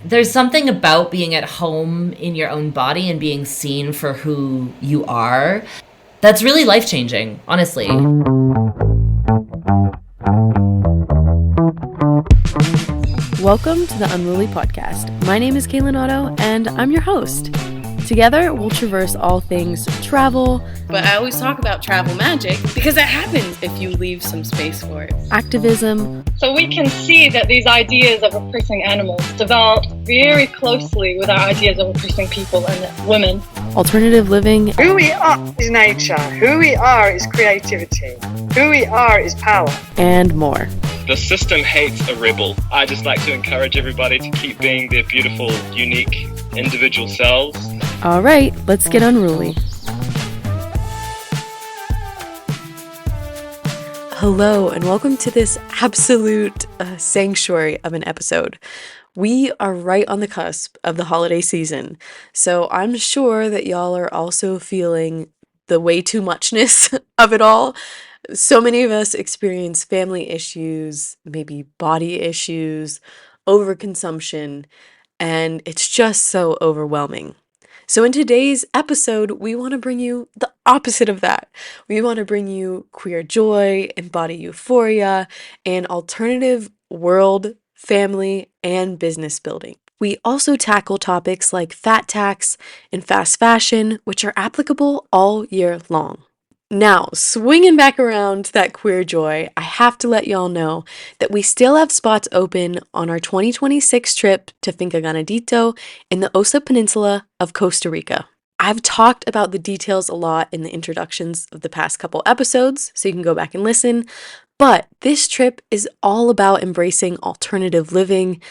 there's something about being at home in your own body and being seen for who you are that's really life-changing, honestly. Welcome to the Unruly Podcast. My name is Kaylin Otto, and I'm your host. Together, we'll traverse all things travel. But I always talk about travel magic because it happens if you leave some space for it. Activism. So we can see that these ideas of oppressing animals developed very closely with our ideas of oppressing people and women. Alternative living. Who we are is nature. Who we are is creativity. Who we are is power. And more. The system hates a rebel. I just like to encourage everybody to keep being their beautiful, unique, individual selves. All right, let's get unruly. Hello, and welcome to this absolute sanctuary of an episode. We are right on the cusp of the holiday season, so I'm sure that y'all are also feeling the way too muchness of it all. So many of us experience family issues, maybe body issues, overconsumption, and it's just so overwhelming. So in today's episode, we want to bring you the opposite of that. We want to bring you queer joy, embody euphoria, and alternative world, family, and business building. We also tackle topics like fat tax and fast fashion, which are applicable all year long. Now, swinging back around to that queer joy, I have to let y'all know that we still have spots open on our 2026 trip to Finca Ganadito in the Osa Peninsula of Costa Rica. I've talked about the details a lot in the introductions of the past couple episodes, so you can go back and listen, but this trip is all about embracing alternative living,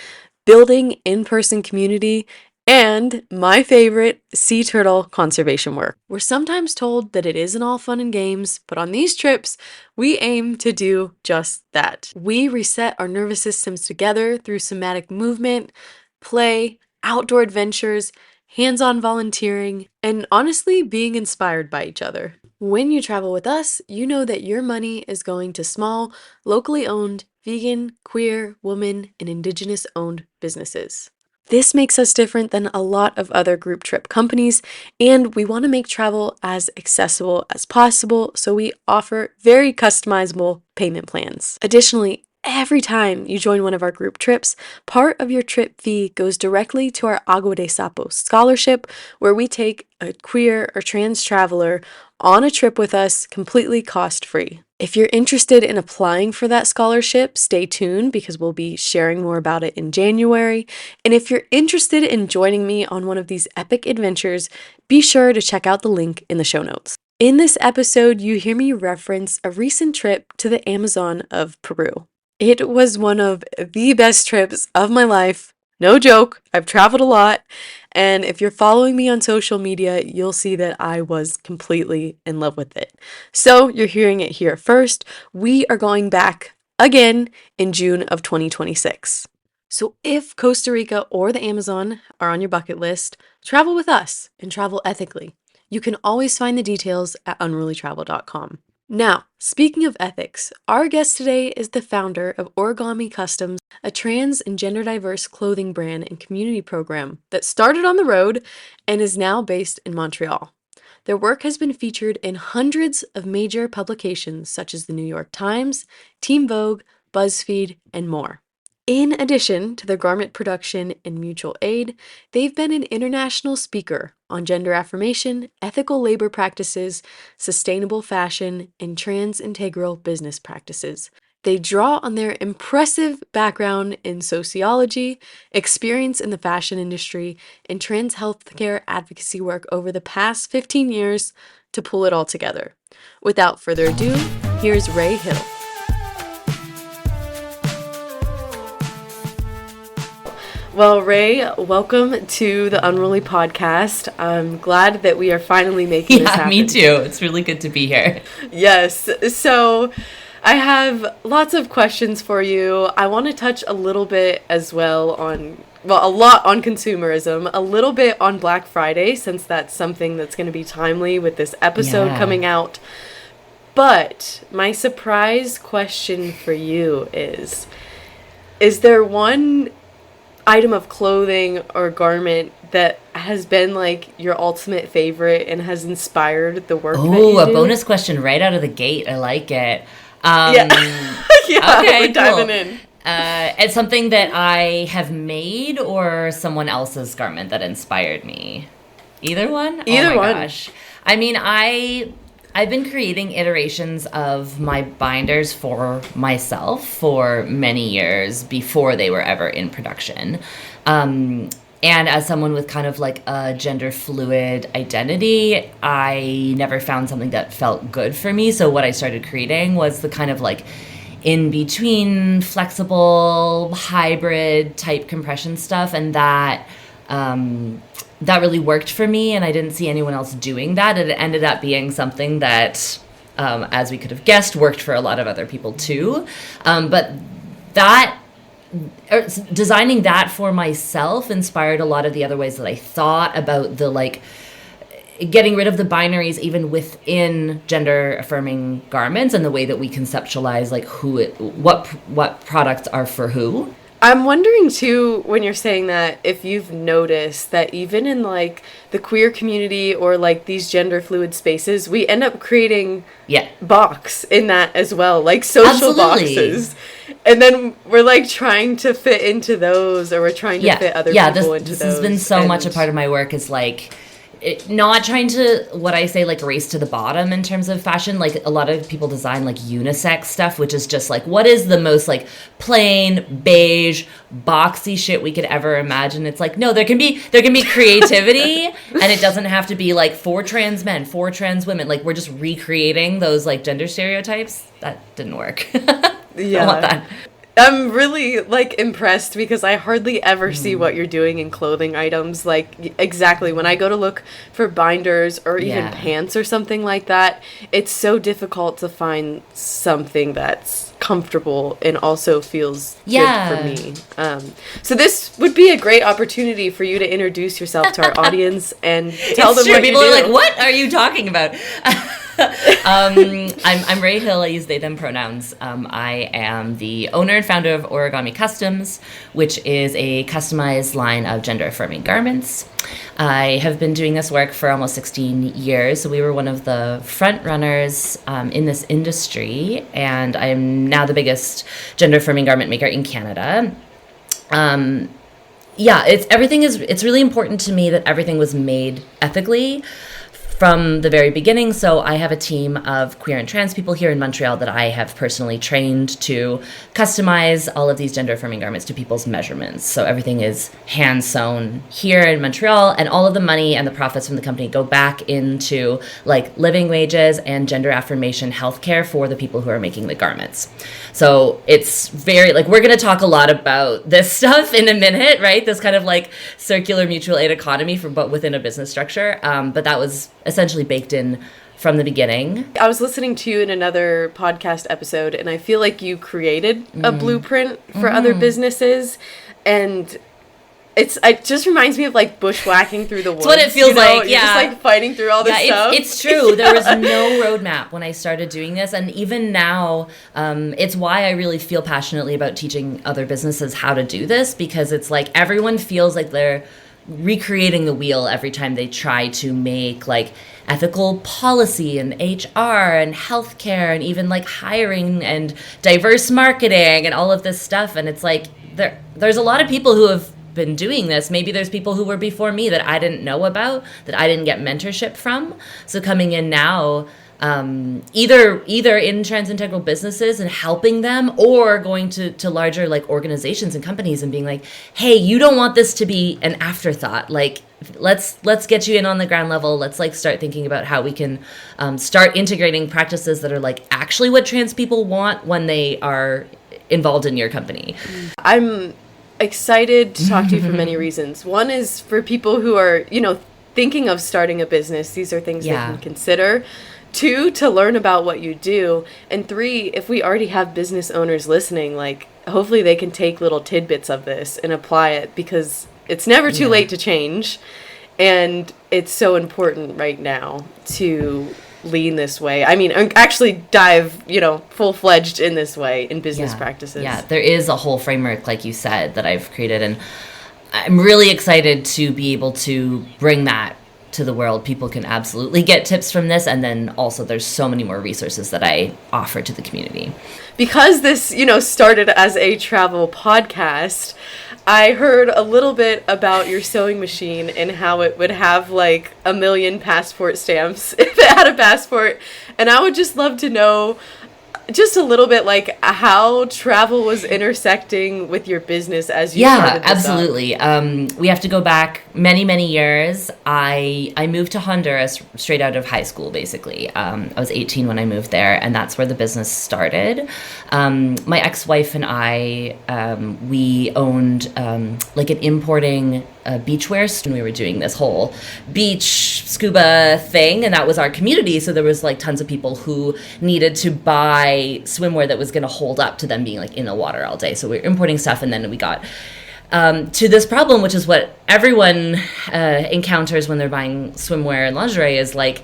building in-person community, and my favorite, sea turtle conservation work. We're sometimes told that it isn't all fun and games, but on these trips, we aim to do just that. We reset our nervous systems together through somatic movement, play, outdoor adventures, hands-on volunteering, and honestly, being inspired by each other. When you travel with us, you know that your money is going to small, locally owned, vegan, queer, woman, and indigenous-owned businesses. This makes us different than a lot of other group trip companies, and we want to make travel as accessible as possible, so we offer very customizable payment plans. Additionally, every time you join one of our group trips, part of your trip fee goes directly to our Agua de Sapo scholarship, where we take a queer or trans traveler on a trip with us completely cost-free. If you're interested in applying for that scholarship, stay tuned because we'll be sharing more about it in January. And if you're interested in joining me on one of these epic adventures, be sure to check out the link in the show notes. In this episode, you hear me reference a recent trip to the Amazon of Peru. It was one of the best trips of my life. No joke, I've traveled a lot, and if you're following me on social media, you'll see that I was completely in love with it. So you're hearing it here first. We are going back again in June of 2026. So if Costa Rica or the Amazon are on your bucket list, travel with us and travel ethically. You can always find the details at unrulytravel.com. Now, speaking of ethics, our guest today is the founder of Origami Customs, a trans and gender diverse clothing brand and community program that started on the road and is now based in Montreal. Their work has been featured in hundreds of major publications such as the New York Times, Teen Vogue, BuzzFeed, and more. In addition to their garment production and mutual aid, they've been an international speaker on gender affirmation, ethical labor practices, sustainable fashion, and trans-integral business practices. They draw on their impressive background in sociology, experience in the fashion industry, and trans healthcare advocacy work over the past 15 years to pull it all together. Without further ado, here's Ray Hill. Well, Ray, welcome to the Unruly Podcast. I'm glad that we are finally making this happen. Me too. It's really good to be here. Yes. So I have lots of questions for you. I want to touch a little bit as well on, a lot on consumerism, a little bit on Black Friday, since that's something that's going to be timely with this episode coming out. But my surprise question for you is there one item of clothing or garment that has been like your ultimate favorite and has inspired the work that you do? Oh, a bonus question right out of the gate. I like it. Yeah. Yeah, Okay, we're diving cool. in. It's something that I have made or someone else's garment that inspired me. Either one? Either oh my one. Gosh. I mean, I've been creating iterations of my binders for myself for many years before they were ever in production. And as someone with kind of like a gender fluid identity, I never found something that felt good for me. So what I started creating was the kind of like in between flexible hybrid type compression stuff, and that really worked for me, and I didn't see anyone else doing that. And it ended up being something that, as we could have guessed, worked for a lot of other people too. But that designing that for myself inspired a lot of the other ways that I thought about the like getting rid of the binaries even within gender affirming garments and the way that we conceptualize like what products are for who. I'm wondering too, when you're saying that, if you've noticed that even in like the queer community or like these gender fluid spaces, we end up creating box in that as well, like social boxes. And then we're like trying to fit into those, or we're trying to fit other people into those. This has been so much a part of my work, is like not trying to, what I say, like race to the bottom in terms of fashion. Like a lot of people design like unisex stuff, which is just like, what is the most like plain beige boxy shit we could ever imagine? It's like, no, there can be creativity and it doesn't have to be like for trans men, for trans women. Like we're just recreating those like gender stereotypes. That didn't work. Yeah. I want that. I'm really like impressed because I hardly ever see what you're doing in clothing items. Like exactly when I go to look for binders or even pants or something like that, it's so difficult to find something that's comfortable and also feels good for me. So this would be a great opportunity for you to introduce yourself to our audience and tell them what people you do. are like, what are you talking about? I'm Ray Hill. I use they, them pronouns. I am the owner and founder of Origami Customs, which is a customized line of gender-affirming garments. I have been doing this work for almost 16 years. So we were one of the front runners in this industry, and I am now the biggest gender-affirming garment maker in Canada. It's really important to me that everything was made ethically from the very beginning. So I have a team of queer and trans people here in Montreal that I have personally trained to customize all of these gender affirming garments to people's measurements. So everything is hand sewn here in Montreal, and all of the money and the profits from the company go back into like living wages and gender affirmation healthcare for the people who are making the garments. So it's very like, we're going to talk a lot about this stuff in a minute, right? This kind of like circular mutual aid economy but within a business structure. But that was essentially baked in from the beginning. I was listening to you in another podcast episode, and I feel like you created a blueprint for other businesses, and it just reminds me of like bushwhacking through the woods. That's what it feels like. You're just like fighting through all this stuff. It's true. There was no roadmap when I started doing this, and even now, it's why I really feel passionately about teaching other businesses how to do this, because it's like everyone feels like they're recreating the wheel every time they try to make like ethical policy and HR and healthcare and even like hiring and diverse marketing and all of this stuff. And it's like there's a lot of people who have been doing this. Maybe there's people who were before me that I didn't know about, that I didn't get mentorship from. So coming in now, either in trans integral businesses and helping them, or going to larger like organizations and companies and being like, hey, you don't want this to be an afterthought. Like, let's get you in on the ground level. Let's like start thinking about how we can start integrating practices that are like actually what trans people want when they are involved in your company. I'm excited to talk to you for many reasons. One is for people who are, thinking of starting a business. These are things they can consider. 2, to learn about what you do. And 3, if we already have business owners listening, like hopefully they can take little tidbits of this and apply it, because it's never too late to change. And it's so important right now to lean this way. I mean, actually dive, full-fledged in this way in business practices. Yeah, there is a whole framework, like you said, that I've created. And I'm really excited to be able to bring that to the world. People can absolutely get tips from this, and then also there's so many more resources that I offer to the community. Because this, started as a travel podcast, I heard a little bit about your sewing machine and how it would have like 1 million passport stamps if it had a passport. And I would just love to know just a little bit like how travel was intersecting with your business as you started this absolutely. We have to go back many years. I moved to Honduras straight out of high school, basically. I was 18 when I moved there, and that's where the business started. My ex-wife and I, we owned like an importing beachwear, and we were doing this whole beach scuba thing, and that was our community. So there was like tons of people who needed to buy swimwear that was going to hold up to them being like in the water all day. So we were importing stuff, and then we got to this problem, which is what everyone encounters when they're buying swimwear and lingerie, is like,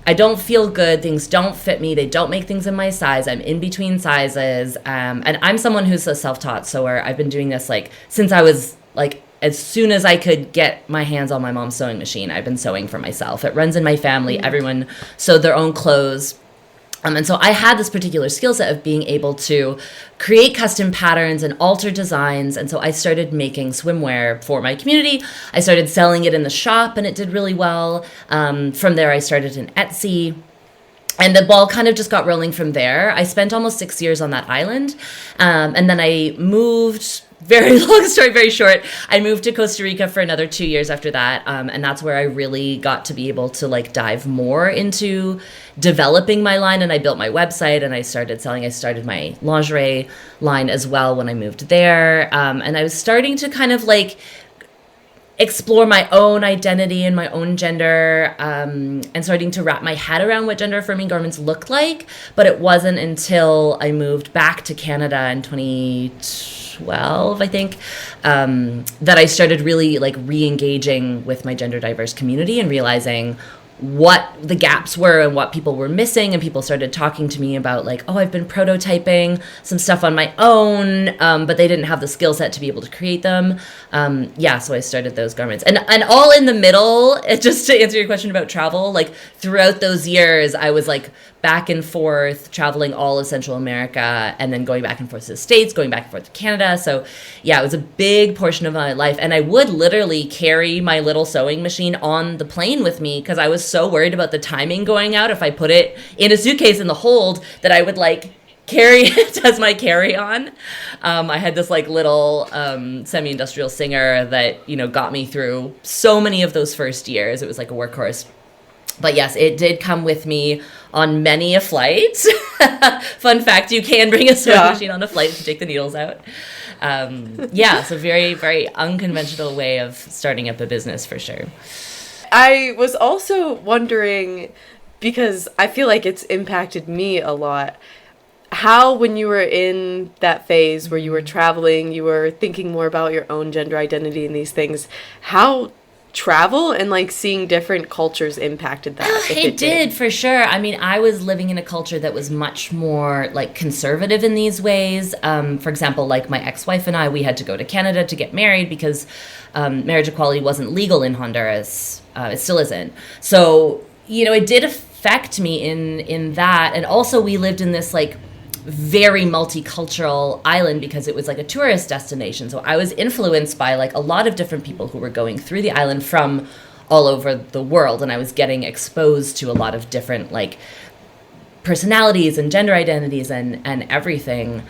I don't feel good, things don't fit me, they don't make things in my size, I'm in between sizes, and I'm someone who's a self-taught sewer. I've been doing this like since I was like, as soon as I could get my hands on my mom's sewing machine, I've been sewing for myself. It runs in my family. Everyone sewed their own clothes. And so I had this particular skill set of being able to create custom patterns and alter designs. And so I started making swimwear for my community. I started selling it in the shop, and it did really well. From there, I started in Etsy. And the ball kind of just got rolling from there. I spent almost 6 years on that island. And then I moved, very long story, very short. I moved to Costa Rica for another 2 years after that. And that's where I really got to be able to like dive more into developing my line. And I built my website, and I started selling. I started my lingerie line as well when I moved there. And I was starting to kind of like explore my own identity and my own gender, and starting to wrap my head around what gender affirming garments looked like. But it wasn't until I moved back to Canada in 2012, I think, that I started really like re-engaging with my gender diverse community and realizing what the gaps were and what people were missing. And people started talking to me about like, oh, I've been prototyping some stuff on my own, but they didn't have the skill set to be able to create them. So I started those garments, and all in the middle, just to answer your question about travel, like throughout those years, I was like back and forth traveling all of Central America, and then going back and forth to the States, going back and forth to Canada. So yeah, it was a big portion of my life. And I would literally carry my little sewing machine on the plane with me, because I was so worried about the timing going out if I put it in a suitcase in the hold, that I would like carry it as my carry-on. I had this like little semi-industrial Singer that, got me through so many of those first years. It was like a workhorse. But yes, it did come with me on many a flight. Fun fact, you can bring a sewing machine on a flight to take the needles out. It's a very, very unconventional way of starting up a business for sure. I was also wondering, because I feel like it's impacted me a lot, how when you were in that phase where you were traveling, you were thinking more about your own gender identity and these things, how travel and like seeing different cultures impacted that? It did for sure. I mean, I was living in a culture that was much more like conservative in these ways. For example, like my ex-wife and I, we had to go to Canada to get married because marriage equality wasn't legal in Honduras. It still isn't. So, it did affect me in that. And also we lived in this like very multicultural island because it was like a tourist destination. So I was influenced by like a lot of different people who were going through the island from all over the world, and I was getting exposed to a lot of different like personalities and gender identities and everything.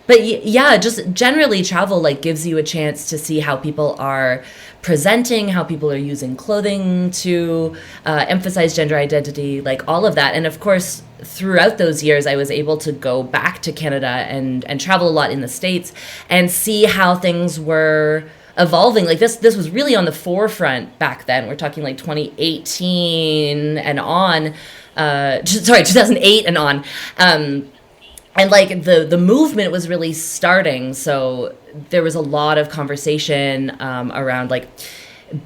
But yeah, just generally travel like gives you a chance to see how people are presenting, how people are using clothing to emphasize gender identity, like all of that. And of course, throughout those years, I was able to go back to Canada and travel a lot in the States and see how things were evolving. Like this was really on the forefront back then. We're talking like 2018 and on, 2008 and on. And like the movement was really starting, so there was a lot of conversation around like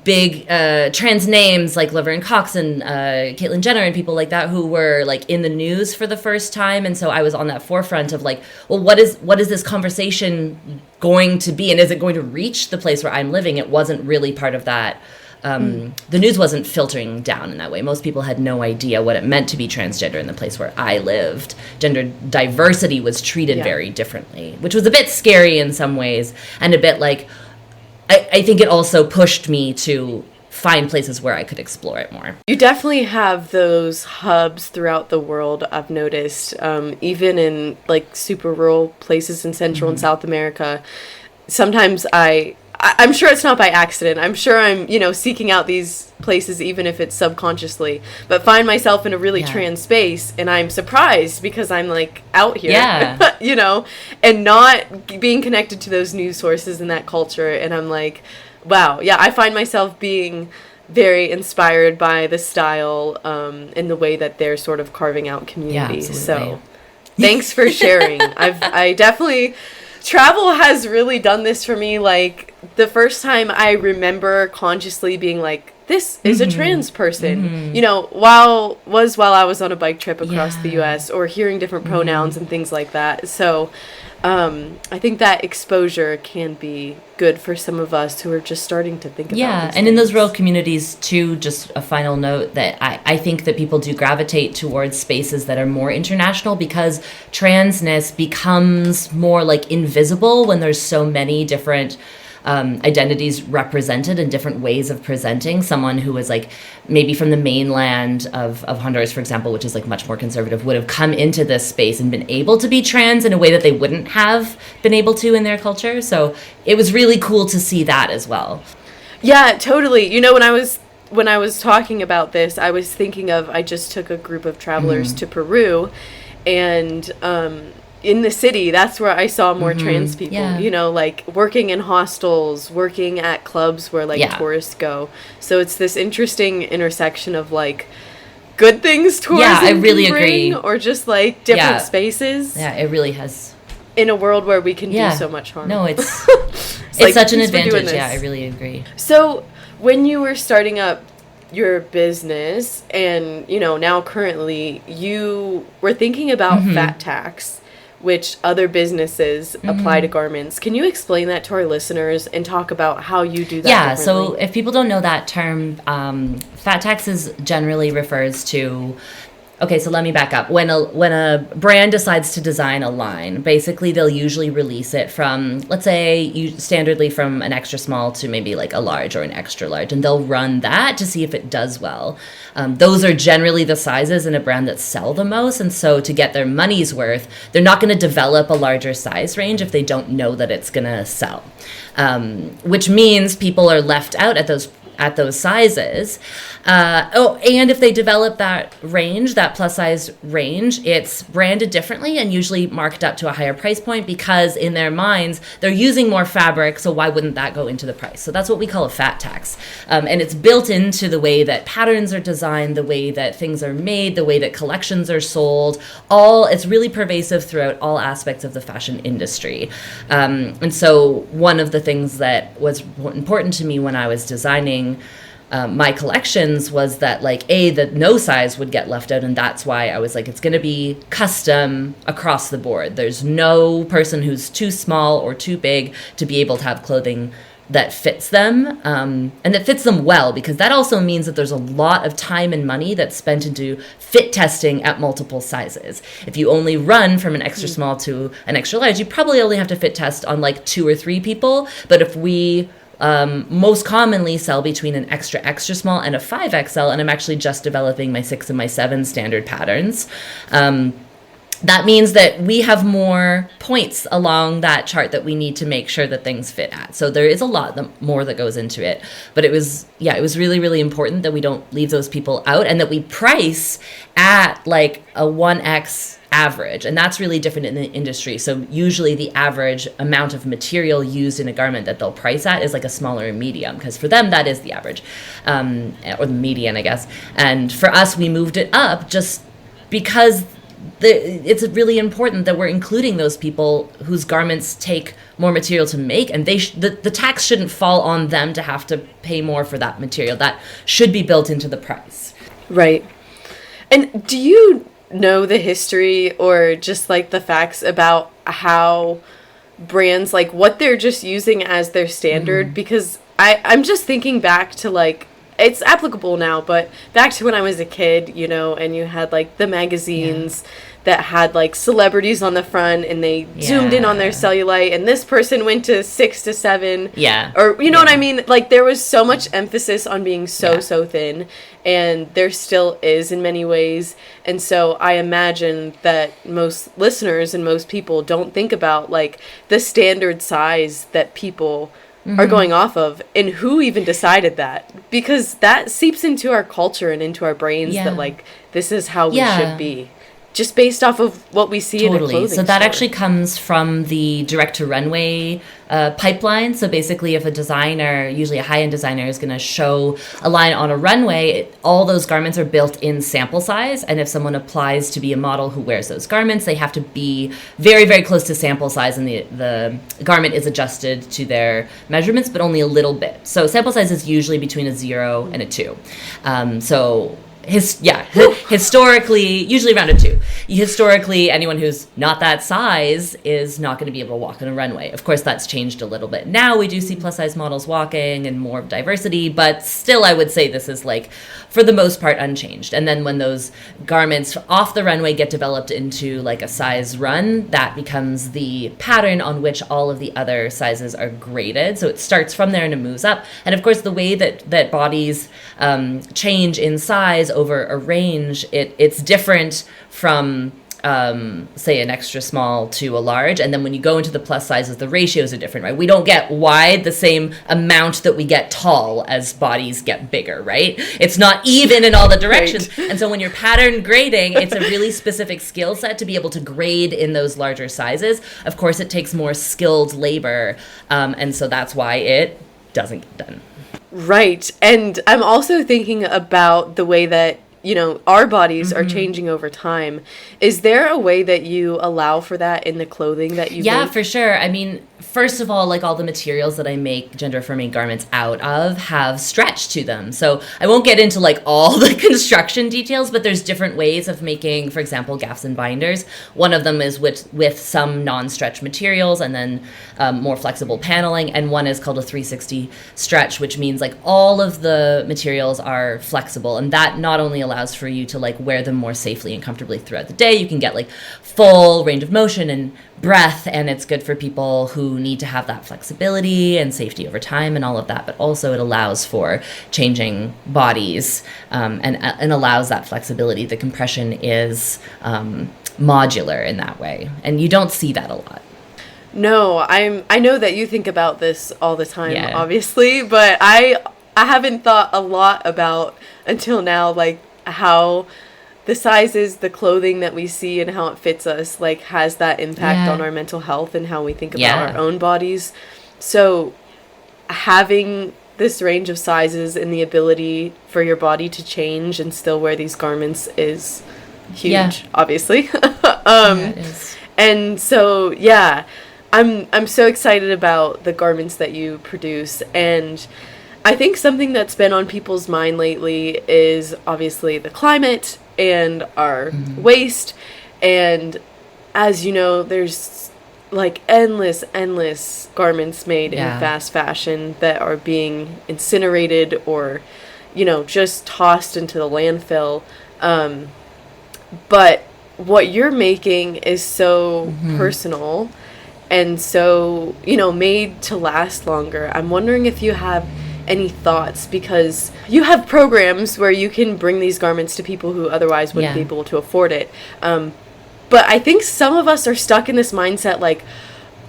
big trans names like Laverne Cox and Caitlyn Jenner and people like that who were like in the news for the first time. And so I was on that forefront of like, well, what is this conversation going to be? And is it going to reach the place where I'm living? It wasn't really part of that. The news wasn't filtering down in that way. Most people had no idea what it meant to be transgender in the place where I lived. Gender diversity was treated very differently, which was a bit scary in some ways, and a bit like, I think it also pushed me to find places where I could explore it more. You definitely have those hubs throughout the world, I've noticed, even in like super rural places in Central and South America. Sometimes I'm sure it's not by accident. I'm sure I'm, seeking out these places, even if it's subconsciously, but find myself in a really trans space, and I'm surprised because I'm like out here, and not being connected to those news sources and that culture. And I'm like, wow. Yeah. I find myself being very inspired by the style, and the way that they're sort of carving out communities. So thanks for sharing. I definitely, travel has really done this for me. Like, the first time I remember consciously being like, this is a trans person, while I was on a bike trip across the US, or hearing different pronouns and things like that. So I think that exposure can be good for some of us who are just starting to think about these and things. in those rural communities too, just a final note that I think that people do gravitate towards spaces that are more international, because transness becomes more like invisible when there's so many different identities represented and different ways of presenting. Someone who was like maybe from the mainland of Honduras, for example, which is like much more conservative, would have come into this space and been able to be trans in a way that they wouldn't have been able to in their culture. So it was really cool to see that as well. Yeah, totally. When I was talking about this, I was thinking of, I just took a group of travelers to Peru, and in the city, that's where I saw more trans people, like working in hostels, working at clubs where like tourists go. So it's this interesting intersection of like good things tourism I really can bring, agree. or just like different spaces. Yeah, it really has. In a world where we can do so much harm. No, it's it's like, such an thanks for doing advantage. this. Yeah, I really agree. So when you were starting up your business, and now currently, you were thinking about fat tax, which other businesses apply to garments. Can you explain that to our listeners and talk about how you do that? Yeah, so if people don't know that term, fat taxes generally refers to, okay, so let me back up. When a brand decides to design a line, basically they'll usually release it from, let's say, standardly from an extra small to maybe like a large or an extra large, and they'll run that to see if it does well. Those are generally the sizes in a brand that sell the most, and so to get their money's worth, they're not going to develop a larger size range if they don't know that it's going to sell, which means people are left out at those sizes. And if they develop that range, that plus size range, it's branded differently and usually marked up to a higher price point, because in their minds, they're using more fabric, so why wouldn't that go into the price? So that's what we call a fat tax. And it's built into the way that patterns are designed, the way that things are made, the way that collections are sold. It's really pervasive throughout all aspects of the fashion industry. And so one of the things that was important to me when I was designing my collections was that that no size would get left out, and that's why I was like, it's going to be custom across the board. There's no person who's too small or too big to be able to have clothing that fits them, and that fits them well, because that also means that there's a lot of time and money that's spent into fit testing at multiple sizes. If you only run from an extra small to an extra large, you probably only have to fit test on like 2 or 3 people. But if we most commonly sell between an extra small and a 5XL, and I'm actually just developing my 6 and my 7 standard patterns. That means that we have more points along that chart that we need to make sure that things fit at. So there is a lot more that goes into it. But it was really, really important that we don't leave those people out, and that we price at like a 1X average. And that's really different in the industry. So usually the average amount of material used in a garment that they'll price at is like a smaller or medium, because for them that is the average, or the median, I guess. And for us, we moved it up just because it's really important that we're including those people whose garments take more material to make, and the tax shouldn't fall on them to have to pay more for that material. That should be built into the price. Right. And do you know the history or just like the facts about how brands, like what they're just using as their standard? Because I'm just thinking back to like, it's applicable now, but back to when I was a kid, you know, and you had like the magazines that had like celebrities on the front, and they zoomed in on their cellulite, and this person went to 6 to 7. Yeah. Or, you know what I mean? Like, there was so much emphasis on being so thin, and there still is in many ways. And so I imagine that most listeners and most people don't think about like the standard size that people are going off of, and who even decided that, because that seeps into our culture and into our brains that like this is how we should be, just based off of what we see in a clothing So that store. actually comes from the direct-to-runway pipeline. So basically, if a designer, usually a high-end designer, is going to show a line on a runway, all those garments are built in sample size. And if someone applies to be a model who wears those garments, they have to be very, very close to sample size, and the garment is adjusted to their measurements, but only a little bit. So sample size is usually between a 0 and a 2. Historically, usually around a 2. Historically, anyone who's not that size is not going to be able to walk on a runway. Of course, that's changed a little bit. Now we do see plus size models walking and more diversity, but still I would say this is like, for the most part, unchanged. And then when those garments off the runway get developed into like a size run, that becomes the pattern on which all of the other sizes are graded. So it starts from there and it moves up. And of course, the way that bodies change in size over a range, it's different from say an extra small to a large, and then when you go into the plus sizes, the ratios are different, right? We don't get wide the same amount that we get tall as bodies get bigger, right? It's not even in all the directions. Right. And so when you're pattern grading, it's a really specific skill set to be able to grade in those larger sizes. Of course, it takes more skilled labor, and so that's why it doesn't get done. Right. And I'm also thinking about the way that, you know, our bodies are changing over time. Is there a way that you allow for that in the clothing that you make? Yeah, for sure. I mean, first of all, like all the materials that I make gender-affirming garments out of have stretch to them. So I won't get into like all the construction details, but there's different ways of making, for example, gaffs and binders. One of them is with some non-stretch materials and then more flexible paneling. And one is called a 360 stretch, which means like all of the materials are flexible. And that not only allows for you to like wear them more safely and comfortably throughout the day, you can get like full range of motion and breath, and it's good for people who need to have that flexibility and safety over time and all of that, but also it allows for changing bodies and allows that flexibility. The compression is modular in that way, and you don't see that a lot. No, I know that you think about this all the time, obviously, but I haven't thought a lot about until now, like how the sizes, the clothing that we see and how it fits us, like has that impact on our mental health and how we think about our own bodies. So having this range of sizes and the ability for your body to change and still wear these garments is huge, obviously. It is. And so, I'm so excited about the garments that you produce. And I think something that's been on people's mind lately is obviously the climate and our waste. And as you know, there's like endless garments made in fast fashion that are being incinerated or, you know, just tossed into the landfill. But what you're making is so personal and so, you know, made to last longer. I'm wondering if you have any thoughts, because you have programs where you can bring these garments to people who otherwise wouldn't be able to afford it. But I think some of us are stuck in this mindset like,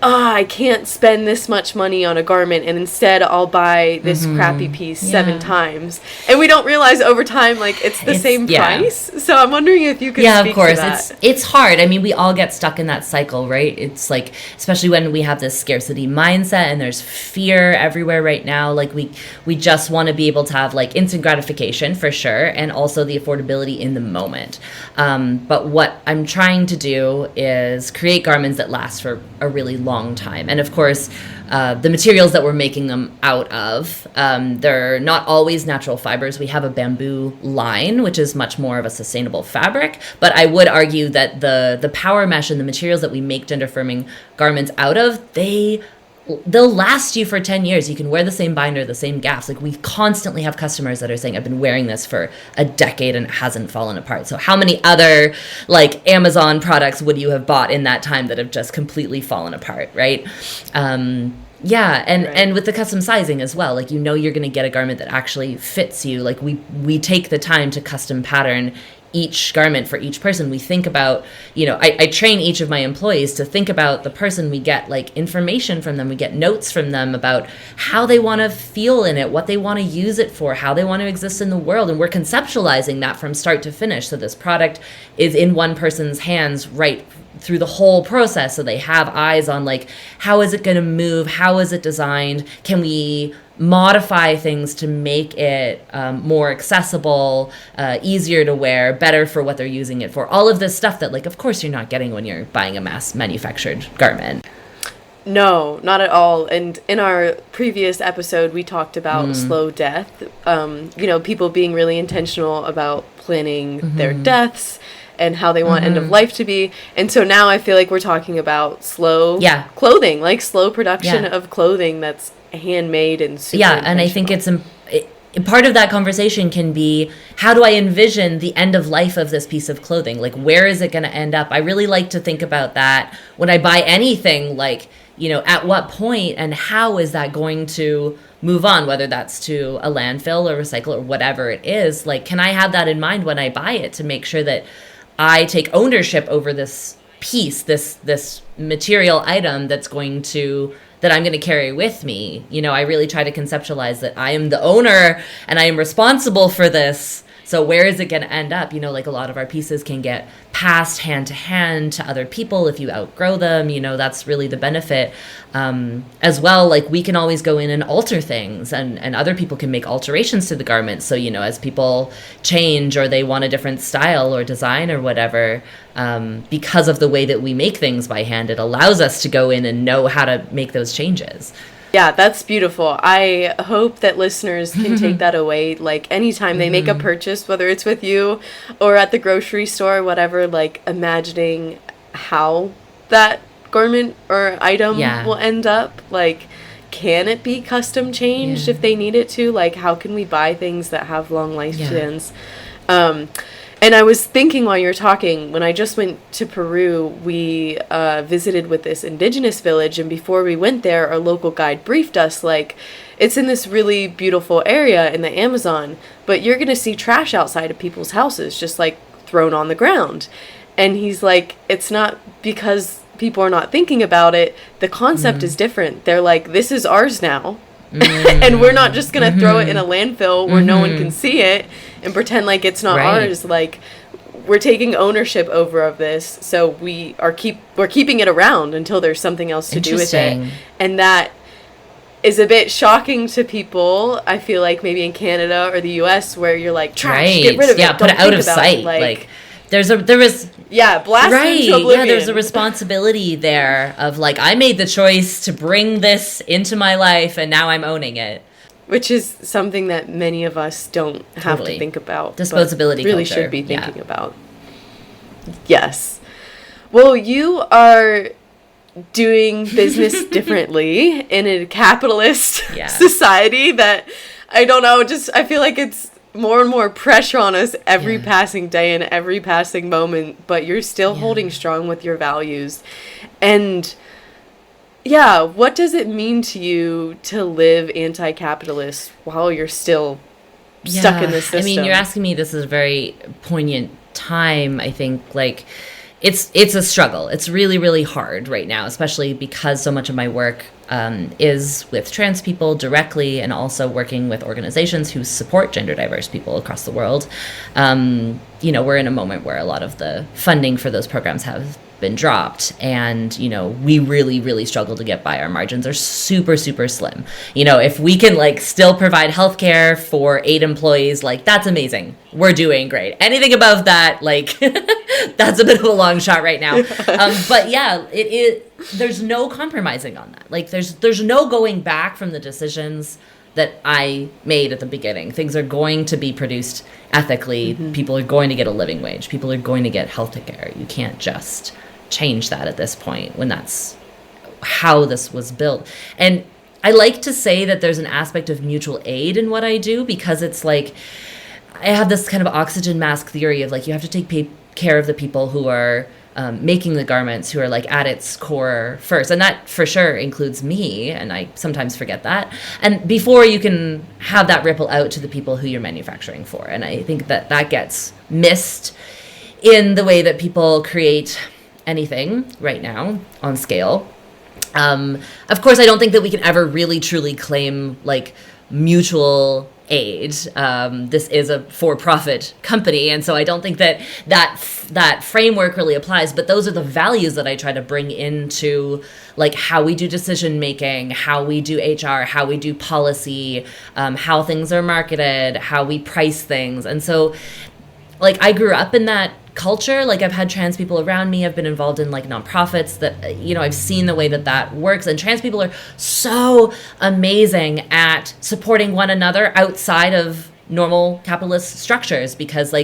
I can't spend this much money on a garment, and instead I'll buy this crappy piece 7 times. And we don't realize over time, like, it's the same price. So I'm wondering if you could speak of course. to that. It's hard. I mean, we all get stuck in that cycle, right? It's like, especially when we have this scarcity mindset and there's fear everywhere right now. Like, we just want to be able to have, like, instant gratification for sure, and also the affordability in the moment. But what I'm trying to do is create garments that last for a really long time. And of course, the materials that we're making them out of, they're not always natural fibers. We have a bamboo line, which is much more of a sustainable fabric. But I would argue that the power mesh and the materials that we make gender firming garments out of, they'll last you for 10 years. You can wear the same binder, the same gaffs. Like, we constantly have customers that are saying, I've been wearing this for a decade and it hasn't fallen apart. So how many other, like, Amazon products would you have bought in that time that have just completely fallen apart, right? And with the custom sizing as well, like, you're going to get a garment that actually fits you. Like, we take the time to custom pattern each garment for each person. We think about, I train each of my employees to think about the person. We get, like, information from them. We get notes from them about how they want to feel in it, what they want to use it for, how they want to exist in the world. And we're conceptualizing that from start to finish. So this product is in one person's hands right through the whole process. So they have eyes on, like, how is it going to move? How is it designed? Can we modify things to make it more accessible, easier to wear, better for what they're using it for? All of this stuff that, like, of course you're not getting when you're buying a mass manufactured garment. No, not at all. And in our previous episode, we talked about slow death. People being really intentional about planning their deaths and how they want end of life to be. And so now I feel like we're talking about slow clothing, like slow production of clothing that's handmade and super and I think it's part of that conversation can be, how do I envision the end of life of this piece of clothing? Like, where is it going to end up? I really like to think about that when I buy anything, like, at what point and how is that going to move on, whether that's to a landfill or recycle or whatever it is. Like, can I have that in mind when I buy it to make sure that I take ownership over this piece, this material item that I'm going to carry with me? I really try to conceptualize that I am the owner and I am responsible for this. So where is it going to end up? Like, a lot of our pieces can get passed hand to hand to other people if you outgrow them. That's really the benefit. As well, like, we can always go in and alter things, and other people can make alterations to the garment. So, as people change or they want a different style or design or whatever, because of the way that we make things by hand, it allows us to go in and know how to make those changes. Yeah, that's beautiful. I hope that listeners can take that away. Like, anytime they make a purchase, whether it's with you or at the grocery store, whatever, like, imagining how that garment or item will end up. Like, can it be custom changed if they need it to? Like, how can we buy things that have long lifespans? And I was thinking while you were talking, when I just went to Peru, we visited with this indigenous village, and before we went there, our local guide briefed us, like, it's in this really beautiful area in the Amazon, but you're going to see trash outside of people's houses, just, like, thrown on the ground. And he's like, it's not because people are not thinking about it, the concept is different. They're like, this is ours now. And we're not just going to throw it in a landfill where no one can see it and pretend like it's not ours. Like, we're taking ownership over of this, so we're keeping it around until there's something else to do with it. And that is a bit shocking to people, I feel like, maybe in Canada or the US, where you're like, trash, get rid of it. Yeah, put it out of sight. Like, there was blast into oblivion. Yeah, there's a responsibility there of, like, I made the choice to bring this into my life and now I'm owning it. Which is something that many of us don't have to think about. Disposability really culture. Should be thinking about. Yes. Well, you are doing business differently in a capitalist society that, I don't know, I feel like it's more and more pressure on us every passing day and every passing moment, but you're still holding strong with your values. And what does it mean to you to live anti-capitalist while you're still stuck in this system? I mean, you're asking me, this is a very poignant time, I think. Like, it's a struggle. It's really, really hard right now, especially because so much of my work is with trans people directly, and also working with organizations who support gender diverse people across the world. We're in a moment where a lot of the funding for those programs have been dropped, and we really, really struggle to get by. Our margins are super, super slim. If we can still provide healthcare for 8 employees, that's amazing. We're doing great. Anything above that, that's a bit of a long shot right now. But yeah, there's no compromising on that. There's no going back from the decisions that I made at the beginning. Things are going to be produced ethically. People are going to get a living wage. People are going to get health care. You can't just change that at this point when that's how this was built. And I like to say that there's an aspect of mutual aid in what I do, because it's I have this kind of oxygen mask theory of you have to take care of the people who are making the garments, who are at its core first. And that for sure includes me, and I sometimes forget that. And before you can have that ripple out to the people who you're manufacturing for. And I think that gets missed in the way that people create anything right now on scale. Of course, I don't think that we can ever really truly claim mutual aid. This is a for-profit company, and so I don't think that framework really applies. But those are the values that I try to bring into how we do decision making, how we do HR, how we do policy, how things are marketed, how we price things. And so I grew up in that culture. I've had trans people around me. I've been involved in nonprofits that I've seen the way that works, and trans people are so amazing at supporting one another outside of normal capitalist structures, because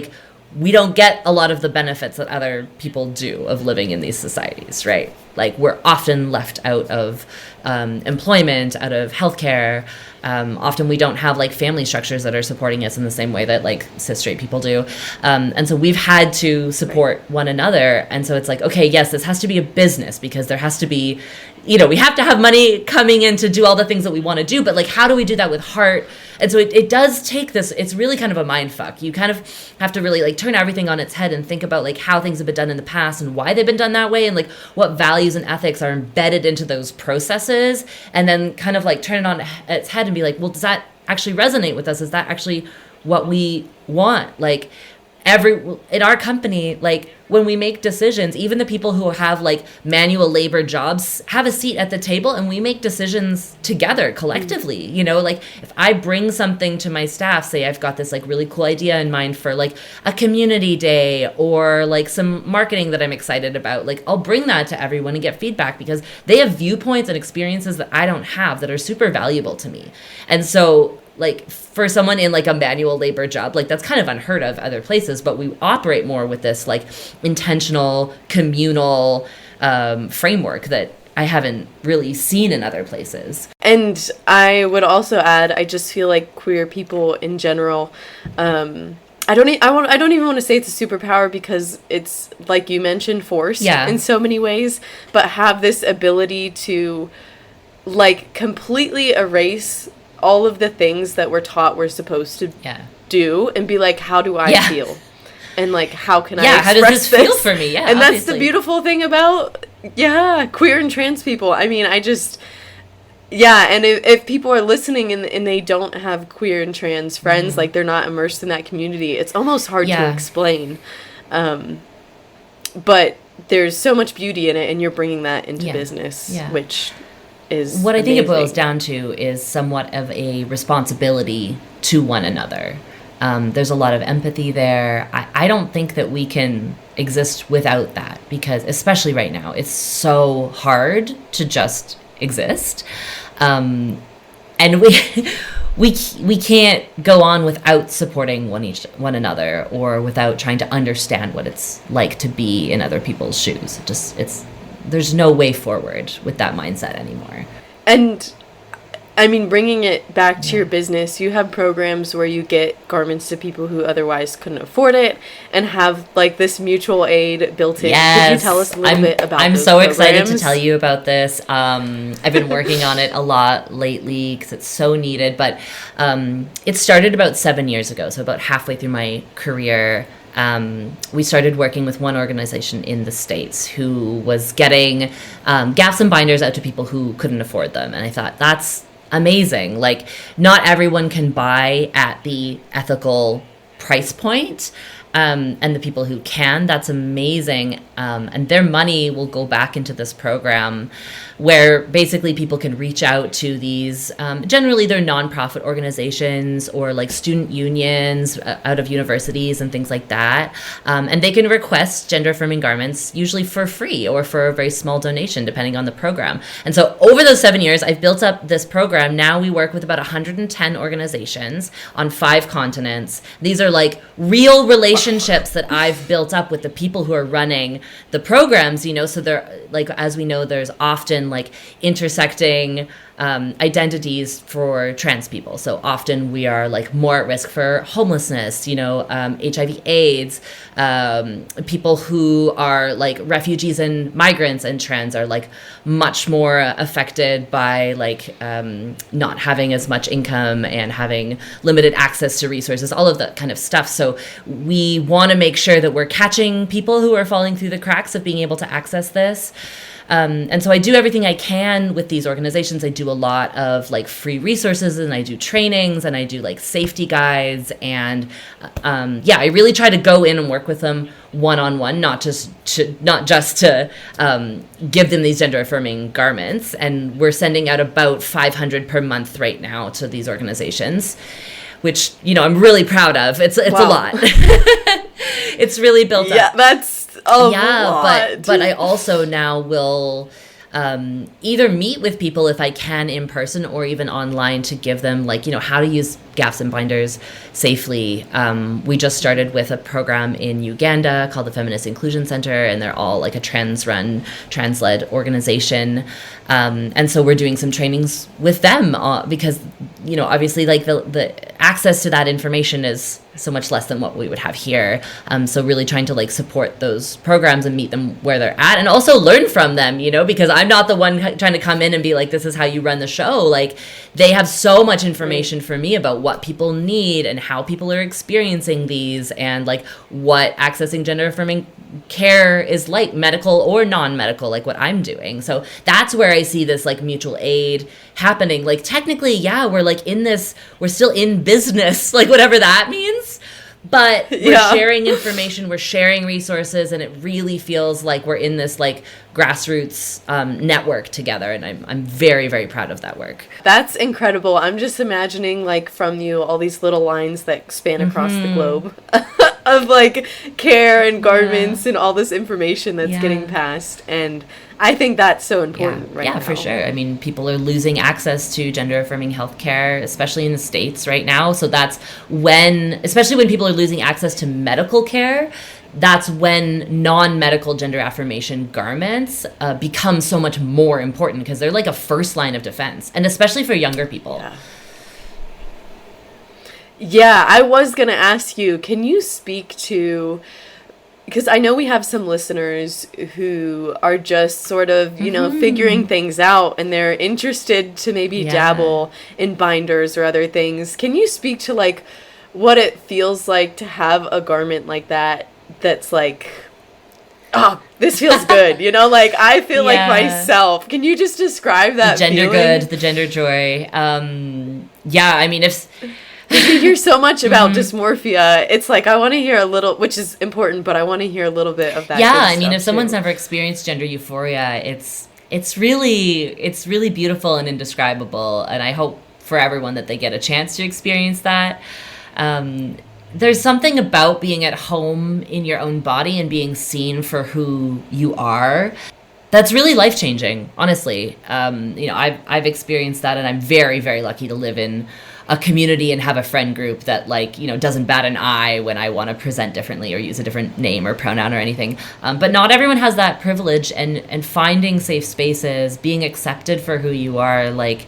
we don't get a lot of the benefits that other people do of living in these societies, right? We're often left out of employment, out of healthcare. Often we don't have family structures that are supporting us in the same way that cis straight people do. And so we've had to support one another. And so it's okay, yes, this has to be a business, because there has to be, we have to have money coming in to do all the things that we want to do. But how do we do that with heart? And so it does take this, it's really kind of a mind fuck. You kind of have to really turn everything on its head and think about how things have been done in the past and why they've been done that way, and what values and ethics are embedded into those processes, and then kind of turn it on its head and be well, does that actually resonate with us? Is that actually what we want? In our company, when we make decisions, even the people who have manual labor jobs have a seat at the table, and we make decisions together collectively. If I bring something to my staff, say I've got this really cool idea in mind for a community day, or some marketing that I'm excited about, I'll bring that to everyone and get feedback, because they have viewpoints and experiences that I don't have that are super valuable to me. And so for someone in a manual labor job, that's kind of unheard of other places, but we operate more with this intentional communal framework that I haven't really seen in other places. And I would also add, I just feel queer people in general, I don't even want to say it's a superpower, because it's, like you mentioned, forced in so many ways, but have this ability to completely erase all of the things that we're taught we're supposed to do, and be how do I feel? And how can I express how does this feel for me? And obviously. That's the beautiful thing about, queer and trans people. I mean, and if people are listening and they don't have queer and trans friends, they're not immersed in that community, it's almost hard to explain. But there's so much beauty in it, and you're bringing that into business, which is what amazing. I think it boils down to is somewhat of a responsibility to one another. There's a lot of empathy there. I don't think that we can exist without that, because especially right now, it's so hard to just exist. And we can't go on without supporting one another, or without trying to understand what it's like to be in other people's shoes. There's no way forward with that mindset anymore. And I mean, bringing it back to your business, you have programs where you get garments to people who otherwise couldn't afford it, and have this mutual aid built in. Yes. Could you tell us a little bit about I'm those so programs? excited to tell you about this. I've been working on it a lot lately, because it's so needed. But it started about 7 years ago, so about halfway through my career. we started working with one organization in the States who was getting gaps and binders out to people who couldn't afford them. And I thought, that's amazing. Like, not everyone can buy at the ethical price point. And the people who can, that's amazing. And their money will go back into this program where basically people can reach out to these, generally they're nonprofit organizations or like student unions out of universities and things like that. And they can request gender affirming garments, usually for free or for a very small donation, depending on the program. And so over those 7 years, I've built up this program. Now we work with about 110 organizations on 5 continents. These are like real relationships that I've built up with the people who are running the programs, you know, so they're like, as we know, there's often like intersecting identities for trans people. So often we are like more at risk for homelessness, you know, HIV, AIDS, people who are like refugees and migrants and trans are like much more affected by like not having as much income and having limited access to resources, all of that kind of stuff. So we want to make sure that we're catching people who are falling through the cracks of being able to access this. And so I do everything I can with these organizations. I do a lot of like free resources, and I do trainings, and I do like safety guides, and I really try to go in and work with them one-on-one, not just to give them these gender affirming garments. And we're sending out about 500 per month right now to these organizations, which, you know, I'm really proud of. It's a lot. It's really built up. Yeah, that's a lot. But I also now will either meet with people if I can in person or even online to give them like, you know, how to use gaps and binders safely. We just started with a program in Uganda called the Feminist Inclusion Center, and they're all like a trans-run, trans-led organization. And so we're doing some trainings with them because, you know, obviously like the access to that information is so much less than what we would have here. So really trying to like support those programs and meet them where they're at, and also learn from them, you know, because I'm not the one trying to come in and be like, this is how you run the show. Like, they have so much information for me about what people need and how people are experiencing these, and like what accessing gender affirming care is like, medical or non-medical, like what I'm doing. So that's where I see this like mutual aid happening. Like technically, yeah, we're like in this, we're still in business, like whatever that means. But we're sharing information, we're sharing resources, and it really feels like we're in this like grassroots network together. And I'm very, very proud of that work. That's incredible. I'm just imagining like from you all these little lines that span across the globe of like care and garments and all this information that's getting passed. And I think that's so important right now. Yeah, for sure. I mean, people are losing access to gender-affirming healthcare, especially in the States right now. So that's when, especially when people are losing access to medical care, that's when non-medical gender affirmation garments become so much more important, because they're like a first line of defense, and especially for younger people. Yeah, I was going to ask you, can you speak to... Because I know we have some listeners who are just sort of, you know, figuring things out, and they're interested to maybe dabble in binders or other things. Can you speak to, like, what it feels like to have a garment like that that's like, oh, this feels good, you know? Like, I feel like myself. Can you just describe that the gender feeling? good, the gender joy. I mean, if... We hear so much about dysmorphia. It's like, I want to hear a little, which is important, but I want to hear a little bit of that. Yeah, I mean, if someone's never experienced gender euphoria, it's really beautiful and indescribable. And I hope for everyone that they get a chance to experience that. There's something about being at home in your own body and being seen for who you are that's really life-changing, honestly. You know, I've experienced that, and I'm very, very lucky to live in a community and have a friend group that, like, you know, doesn't bat an eye when I want to present differently or use a different name or pronoun or anything. But not everyone has that privilege, and finding safe spaces, being accepted for who you are, like,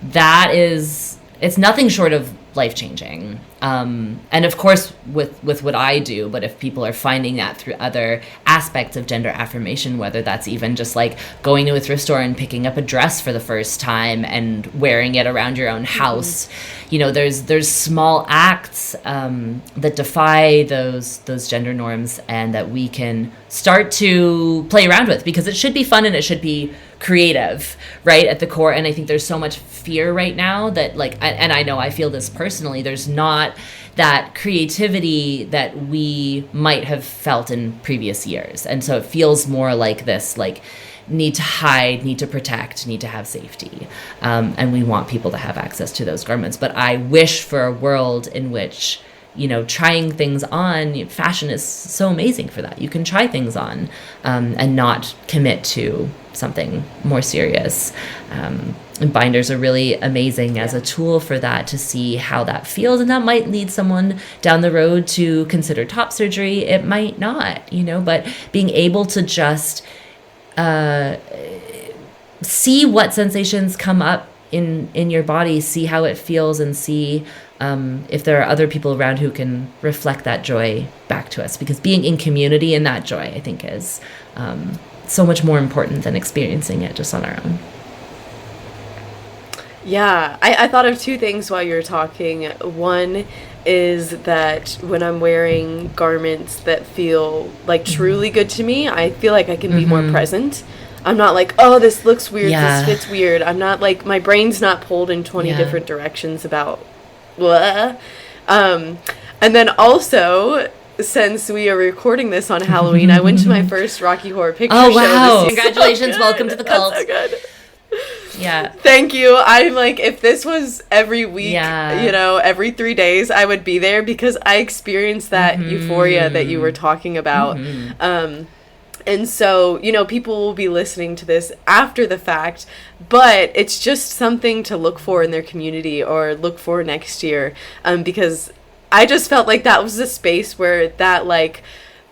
that is, it's nothing short of life-changing. And of course with what I do, but if people are finding that through other aspects of gender affirmation, whether that's even just like going to a thrift store and picking up a dress for the first time and wearing it around your own house, you know, there's small acts that defy those gender norms and that we can start to play around with, because it should be fun and it should be creative, right, at the core. And I think there's so much fear right now that, like, and I know I feel this personally, there's not that creativity that we might have felt in previous years. And so it feels more like this, like, need to hide, need to protect, need to have safety. And we want people to have access to those garments. But I wish for a world in which, you know, trying things on, fashion is so amazing for that. You can try things on and not commit to something more serious. And binders are really amazing as a tool for that, to see how that feels. And that might lead someone down the road to consider top surgery. It might not, you know, but being able to just see what sensations come up in your body, see how it feels, and see if there are other people around who can reflect that joy back to us. Because being in community in that joy, I think, is so much more important than experiencing it just on our own. Yeah, I thought of two things while you were talking. One is that when I'm wearing garments that feel like truly good to me, I feel like I can be more present. I'm not like, oh, this looks weird, this fits weird. I'm not like, my brain's not pulled in 20 different directions about blah. And then also, since we are recording this on Halloween, I went to my first Rocky Horror Picture Show. Oh, wow. This Congratulations. Welcome to the cult. That's so good. Yeah. Thank you. I'm like, if this was every week, you know, every 3 days, I would be there, because I experienced that euphoria that you were talking about. And so, you know, people will be listening to this after the fact, but it's just something to look for in their community or look for next year. Because I just felt like that was a space where that, like,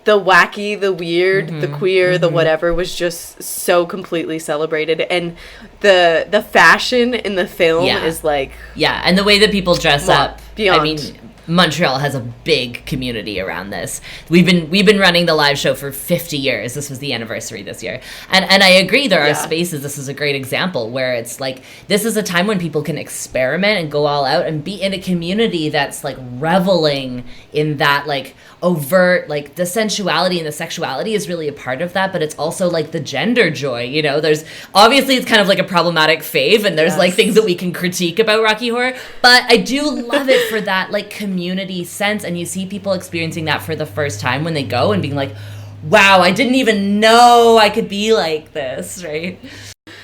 the wacky, the weird, the queer, the whatever was just so completely celebrated. And the fashion in the film is like... Yeah, and the way that people dress up. Beyond. I mean, Montreal has a big community around this. We've been running the live show for 50 years. This was the anniversary this year. And I agree, there are spaces, this is a great example, where it's like, this is a time when people can experiment and go all out and be in a community that's like reveling in that, like, overt, like, the sensuality and the sexuality is really a part of that, but it's also like the gender joy, you know. There's obviously, it's kind of like a problematic fave, and there's like things that we can critique about Rocky Horror, but I do love it for that, like, community sense. And you see people experiencing that for the first time when they go and being like, wow, I didn't even know I could be like this, right?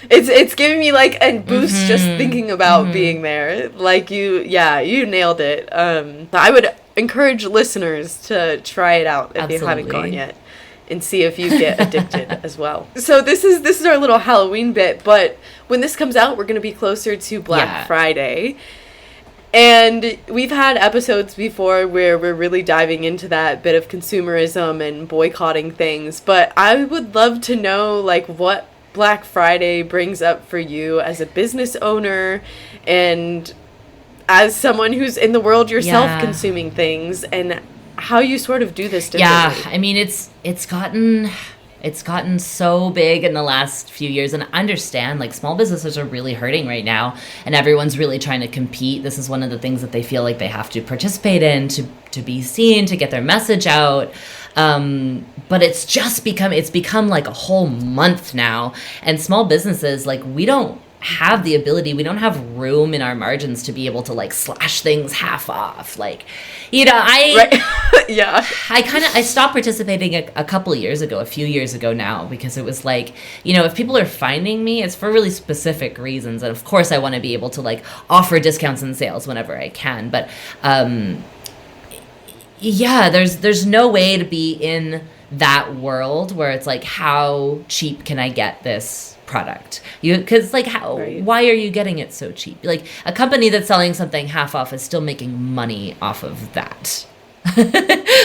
It's giving me like a boost just thinking about being there. Like, you nailed it. I would encourage listeners to try it out if you haven't gone yet, and see if you get addicted as well. So this is our little Halloween bit, but when this comes out, we're going to be closer to Black Friday. And we've had episodes before where we're really diving into that bit of consumerism and boycotting things, but I would love to know, like, what Black Friday brings up for you as a business owner and as someone who's in the world yourself consuming things, and how you sort of do this differently. Yeah, I mean, it's gotten so big in the last few years, and I understand, like, small businesses are really hurting right now, and everyone's really trying to compete. This is one of the things that they feel like they have to participate in to be seen, to get their message out. But it's become like a whole month now, and small businesses, like, we don't have have room in our margins to be able to, like, slash things half off. Like, you know, I stopped participating a few years ago now, because it was like, you know, if people are finding me, it's for really specific reasons. And of course I want to be able to, like, offer discounts and sales whenever I can. But, there's no way to be in that world where it's like, how cheap can I get this product? Because, like, why are you getting it so cheap? Like, a company that's selling something half off is still making money off of that.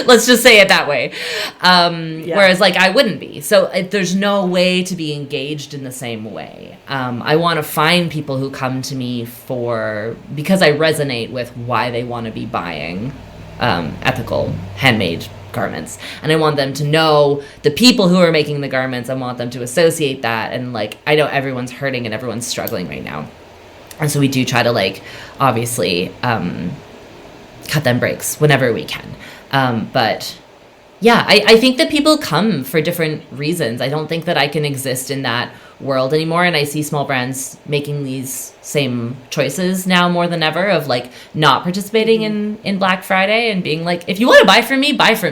Let's just say it that way. Whereas like I wouldn't be. So there's no way to be engaged in the same way. I want to find people who come to me because I resonate with why they want to be buying ethical handmade garments, and I want them to know the people who are making the garments. I want them to associate that, and like I know everyone's hurting and everyone's struggling right now, and so we do try to like obviously cut them breaks whenever we can. But yeah, I think that people come for different reasons. I don't think that I can exist in that world anymore. And I see small brands making these same choices now more than ever of like not participating in Black Friday and being like, if you want to buy from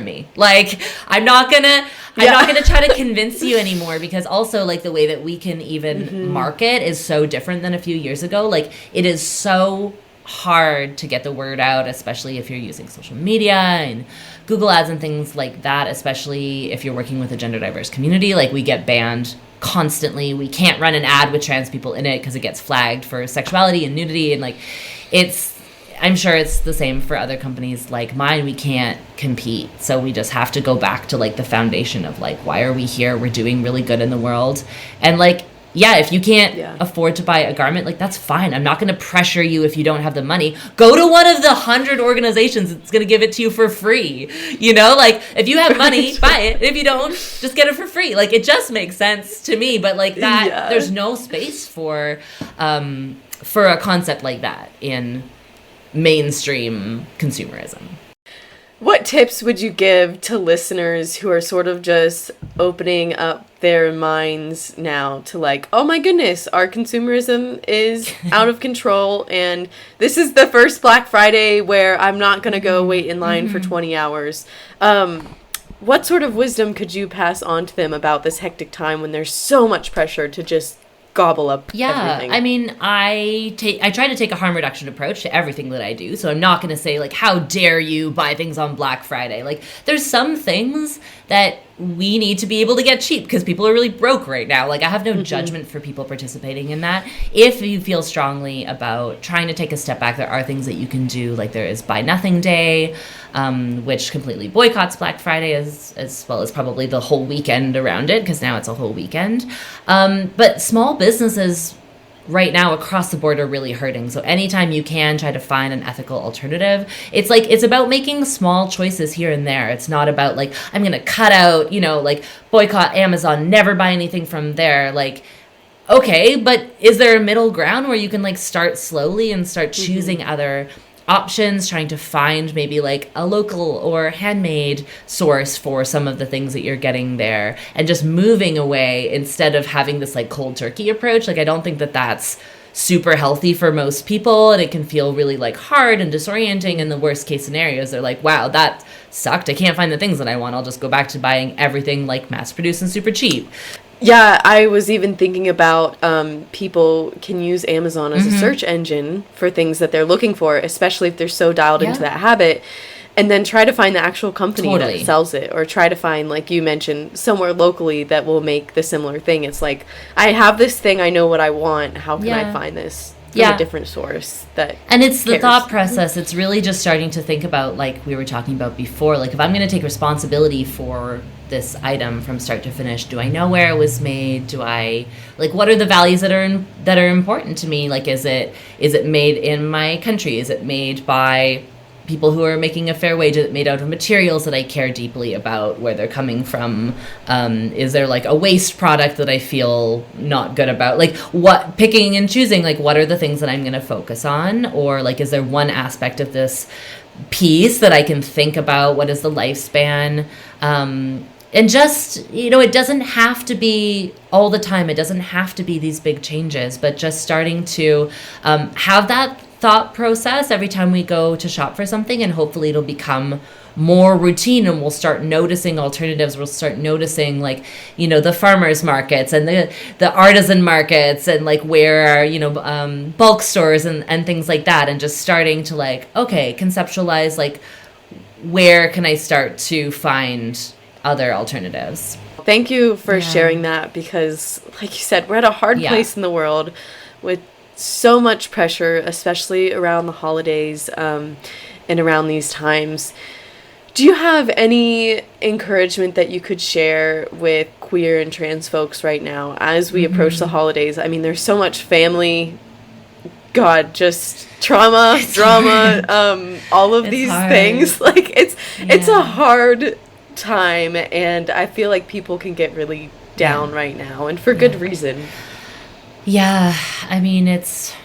me. Like, I'm not gonna try to convince you anymore, because also like the way that we can even market is so different than a few years ago. Like, it is so hard to get the word out, especially if you're using social media and Google ads and things like that, especially if you're working with a gender diverse community. Like, we get banned constantly. We can't run an ad with trans people in it because it gets flagged for sexuality and nudity, and like I'm sure it's the same for other companies like mine. We can't compete, so we just have to go back to like the foundation of like, why are we here? We're doing really good in the world, and like, yeah, if you can't afford to buy a garment, like, that's fine. I'm not going to pressure you if you don't have the money. Go to one of the 100 organizations that's going to give it to you for free. You know, like, if you have money, buy it. If you don't, just get it for free. Like, it just makes sense to me. But like that, there's no space for a concept like that in mainstream consumerism. What tips would you give to listeners who are sort of just opening up their minds now to like, oh my goodness, our consumerism is out of control, and this is the first Black Friday where I'm not going to go wait in line for 20 hours. What sort of wisdom could you pass on to them about this hectic time when there's so much pressure to just gobble up everything? I mean, I try to take a harm reduction approach to everything that I do. So I'm not going to say like, how dare you buy things on Black Friday? Like, there's some things that we need to be able to get cheap because people are really broke right now. Like, I have no judgment for people participating in that. If you feel strongly about trying to take a step back, there are things that you can do. Like, there is Buy Nothing Day, which completely boycotts Black Friday as well as probably the whole weekend around it, because now it's a whole weekend. But small businesses right now across the board are really hurting. So anytime you can try to find an ethical alternative, it's about making small choices here and there. It's not about like, I'm going to cut out, like boycott Amazon, never buy anything from there. Like, okay, but is there a middle ground where you can like start slowly and start choosing other options, trying to find maybe like a local or handmade source for some of the things that you're getting there, and just moving away instead of having this like cold turkey approach. Like, I don't think that that's super healthy for most people, and it can feel really like hard and disorienting. In the worst case scenarios, they're like, wow, that sucked. I can't find the things that I want. I'll just go back to buying everything like mass produced and super cheap. Yeah, I was even thinking about people can use Amazon as a search engine for things that they're looking for, especially if they're so dialed into that habit, and then try to find the actual company that sells it, or try to find, like you mentioned, somewhere locally that will make the similar thing. It's like, I have this thing, I know what I want, how can I find this from a different source that And it's the thought process. It's really just starting to think about, like we were talking about before, like, if I'm going to take responsibility for this item from start to finish, do I know where it was made? Do I, like, what are the values that are important to me? Like, is it made in my country? Is it made by people who are making a fair wage? Is it made out of materials that I care deeply about, where they're coming from? Is there like a waste product that I feel not good about? Like, what, picking and choosing, like, what are the things that I'm going to focus on? Or like, is there one aspect of this piece that I can think about? What is the lifespan? And just, it doesn't have to be all the time. It doesn't have to be these big changes, but just starting to have that thought process every time we go to shop for something, and hopefully it'll become more routine, and we'll start noticing alternatives. We'll start noticing, like, the farmers markets and the artisan markets, and like where bulk stores and things like that, and just starting to like, okay, conceptualize, like, where can I start to find other alternatives. Thank you for sharing that, because like you said, we're at a hard place in the world with so much pressure, especially around the holidays and around these times. Do you have any encouragement that you could share with queer and trans folks right now as we approach the holidays? I mean, there's so much family, just trauma, drama, all of these things. Like, it's a hard time, and I feel like people can get really down right now, and for good reason. Yeah, I mean, it's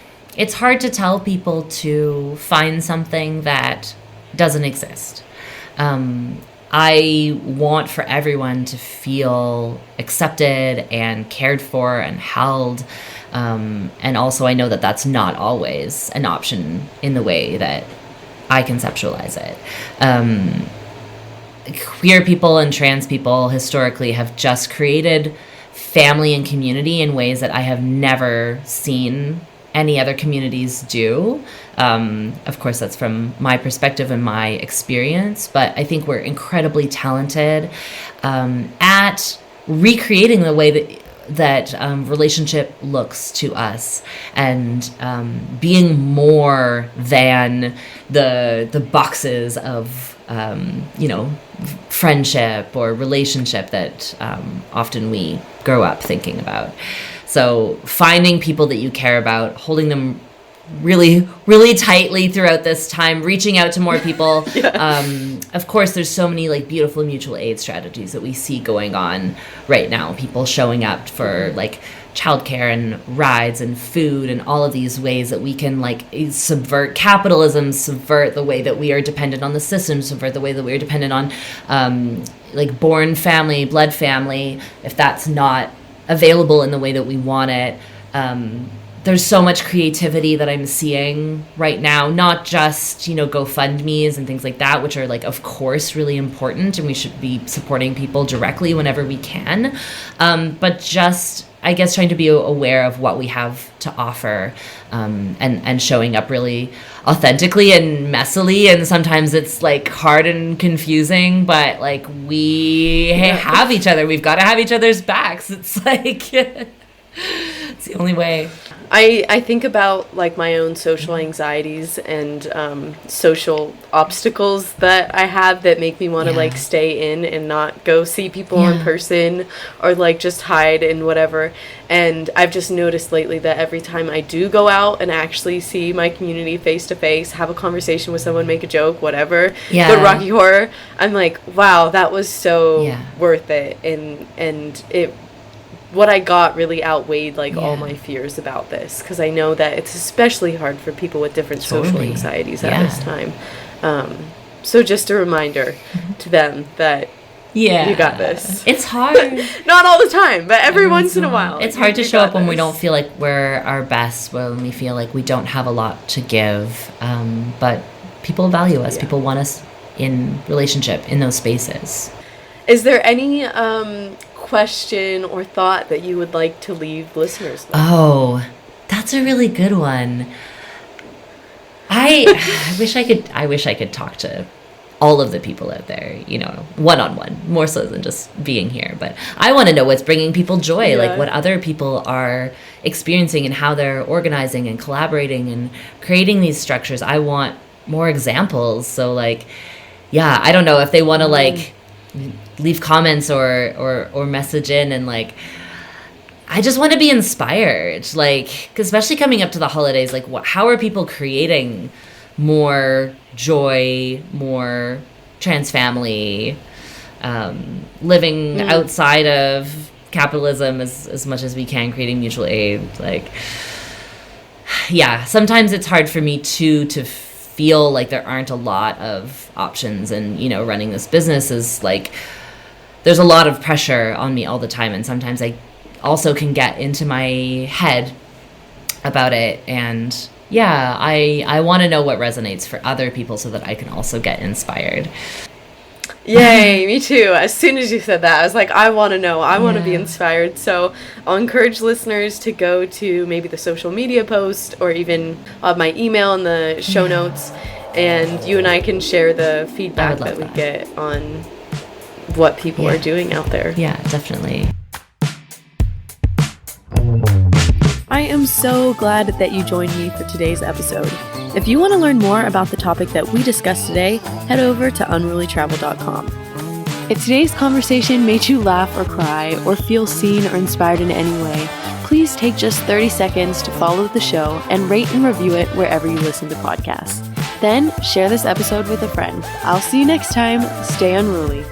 hard to tell people to find something that doesn't exist. I want for everyone to feel accepted and cared for and held. And also I know that that's not always an option in the way that I conceptualize it. Queer people and trans people historically have just created family and community in ways that I have never seen any other communities do. Of course, that's from my perspective and my experience, but I think we're incredibly talented at recreating the way that relationship looks to us, and being more than the boxes of friendship or relationship that often we grow up thinking about. So finding people that you care about, holding them really, really tightly throughout this time, reaching out to more people. Of course, there's so many like beautiful mutual aid strategies that we see going on right now. People showing up for like childcare and rides and food and all of these ways that we can like subvert capitalism, subvert the way that we are dependent on the system, subvert the way that we are dependent on like born family, blood family, if that's not available in the way that we want it. There's so much creativity that I'm seeing right now, not just, GoFundMes and things like that, which are like, of course, really important, and we should be supporting people directly whenever we can. But just, I guess, trying to be aware of what we have to offer, and showing up really authentically and messily. And sometimes it's like hard and confusing, but like we have each other. We've got to have each other's backs. It's like, it's the only way. I think about like my own social anxieties and social obstacles that I have that make me want to like stay in and not go see people in person, or like just hide and whatever. And I've just noticed lately that every time I do go out and actually see my community face to face, have a conversation with someone, make a joke, whatever, go to Rocky Horror, I'm like, wow, that was so worth it. And it, what I got really outweighed like all my fears about this, because I know that it's especially hard for people with different social anxieties at this time. So just a reminder to them that you got this. It's hard. Not all the time, but every once in a while. It's hard to show up when we don't feel like we're our best, when we feel like we don't have a lot to give. But people value us. People want us in relationship in those spaces. Is there any question or thought that you would like to leave listeners with? Oh, that's a really good one. I wish I could talk to all of the people out there, one-on-one, more so than just being here. But I want to know what's bringing people joy, like what other people are experiencing and how they're organizing and collaborating and creating these structures. I want more examples. So like, I don't know if they want to like leave comments or message in, and like I just want to be inspired, like, 'cause especially coming up to the holidays, like how are people creating more joy, more trans family, living outside of capitalism as much as we can, creating mutual aid. Like sometimes it's hard for me to feel like there aren't a lot of options, and running this business is like there's a lot of pressure on me all the time, and sometimes I also can get into my head about it. And I want to know what resonates for other people so that I can also get inspired. Yay, me too. As soon as you said that, I was like, I want to know. I want to be inspired. So I'll encourage listeners to go to maybe the social media post, or even I'll have my email in the show notes, and you and I can share the feedback that we get on what people are doing out there. Yeah, definitely. I am so glad that you joined me for today's episode. If you want to learn more about the topic that we discussed today, head over to unrulytravel.com. If today's conversation made you laugh or cry, or feel seen or inspired in any way, please take just 30 seconds to follow the show and rate and review it wherever you listen to podcasts. Then share this episode with a friend. I'll see you next time. Stay unruly.